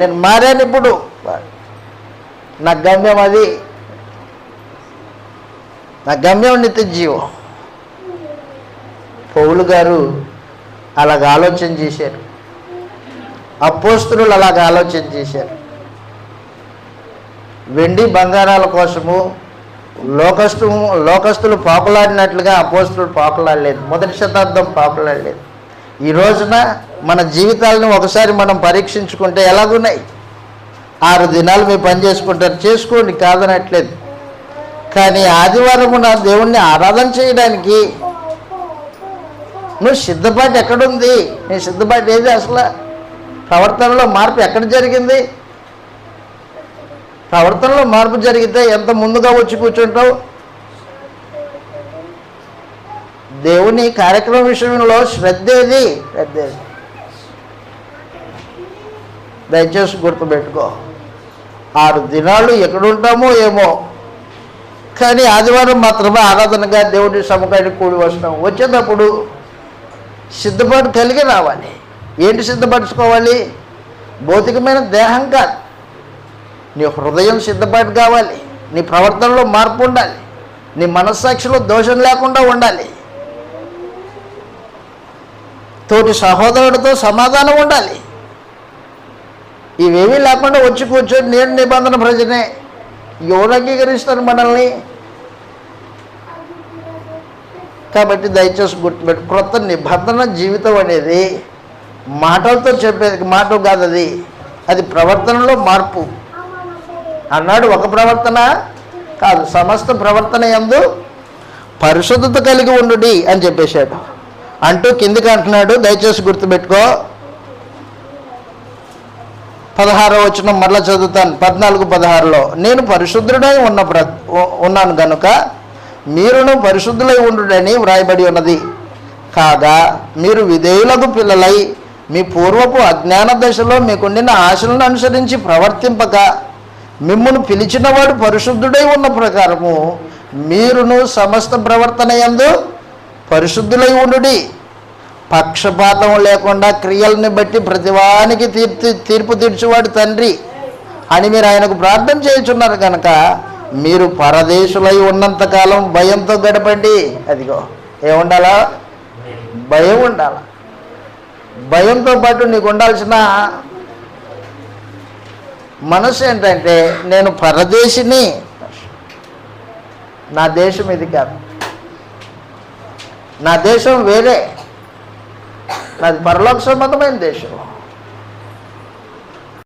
నేను మారాను ఇప్పుడు, నా గమ్యం అది, నా గమ్యం నిత్య జీవం. పౌలు గారు అలాగ ఆలోచన చేశారు, అపోస్తలులు అలాగ ఆలోచన చేశారు. వెండి బంగారాల కోసము లోకస్తులు పాకులాడినట్లుగా అపోస్తలులు పాకులాడలేదు. మొదటి శతాబ్దం పాకులాడలేదు. ఈ రోజున మన జీవితాలను ఒకసారి మనం పరీక్షించుకుంటే ఎలాగున్నాయి? 6 దినాలు మీరు పని చేసుకుంటారు, చేసుకోండి, కాదనట్లేదు. కానీ ఆదివారమున దేవుణ్ణి ఆరాధన చేయడానికి నువ్వు సిద్ధపాటు ఎక్కడుంది? నీ సిద్ధపాటు ఏది? అసలు ప్రవర్తనలో మార్పు ఎక్కడ జరిగింది? ప్రవర్తనలో మార్పు జరిగితే ఎంత ముందుగా వచ్చి కూర్చుంటావు? దేవుని కార్యక్రమం విషయంలో శ్రద్ధ ఏది? దయచేసి గుర్తుపెట్టుకో. 6 దినాలు ఎక్కడుంటామో ఏమో, కానీ ఆదివారం మాత్రమే ఆరాధనగా దేవుడి సముఖానికి కూడి వస్తాం. వచ్చేటప్పుడు సిద్ధపాటు కలిగి రావాలి. ఏంటి సిద్ధపరచుకోవాలి? భౌతికమైన దేహం కాదు, నీ హృదయం సిద్ధపాటు కావాలి. నీ ప్రవర్తనలో మార్పు ఉండాలి. నీ మనస్సాక్షిలో దోషం లేకుండా ఉండాలి. తోటి సహోదరుడితో సమాధానం ఉండాలి. ఇవేమీ లేకుండా వచ్చి కూర్చొని నేను నిబంధన ప్రజనే, ఎవరు అంగీకరిస్తారు మనల్ని? కాబట్టి దయచేసి గుర్తుపెట్టు, క్రొత్త నిబంధన జీవితం అనేది మాటలతో చెప్పేది మాట కాదు, అది ప్రవర్తనలో మార్పు అన్నాడు. ఒక ప్రవర్తన కాదు, సమస్త ప్రవర్తన యందు పరిశుద్ధత కలిగి ఉండుడి అని చెప్పేశాడు. అంటూ కిందికి అంటున్నాడు, దయచేసి గుర్తుపెట్టుకో. 16వ వచనం మరలా చదువుతాను. 14-16లో నేను పరిశుద్ధుడై ఉన్నాను గనుక మీరును పరిశుద్ధులై ఉండుడని వ్రాయబడి ఉన్నది. కాగా మీరు విధేయులకు పిల్లలై మీ పూర్వపు అజ్ఞాన దశలో మీకుండిన ఆశలను అనుసరించి ప్రవర్తింపక మిమ్మును పిలిచినవాడు పరిశుద్ధుడై ఉన్న ప్రకారము మీరును సమస్త ప్రవర్తన యందు పరిశుద్ధులై ఉండుడి. పక్షపాతం లేకుండా క్రియల్ని బట్టి ప్రతివానికి తీర్పు తీర్చువాడు తండ్రి అని మీరు ఆయనకు ప్రార్థన చేయుచున్నారు కనుక మీరు పరదేశులై ఉన్నంతకాలం భయంతో గడపండి. అదిగో ఏముండాలా? భయం ఉండాలి. భయంతో పాటు నీకు ఉండాల్సిన మనసు ఏంటంటే, నేను పరదేశిని, నా దేశం ఇది కాదు, నా దేశం వేరే, నాది పరలోక సంబంధమైన దేశం.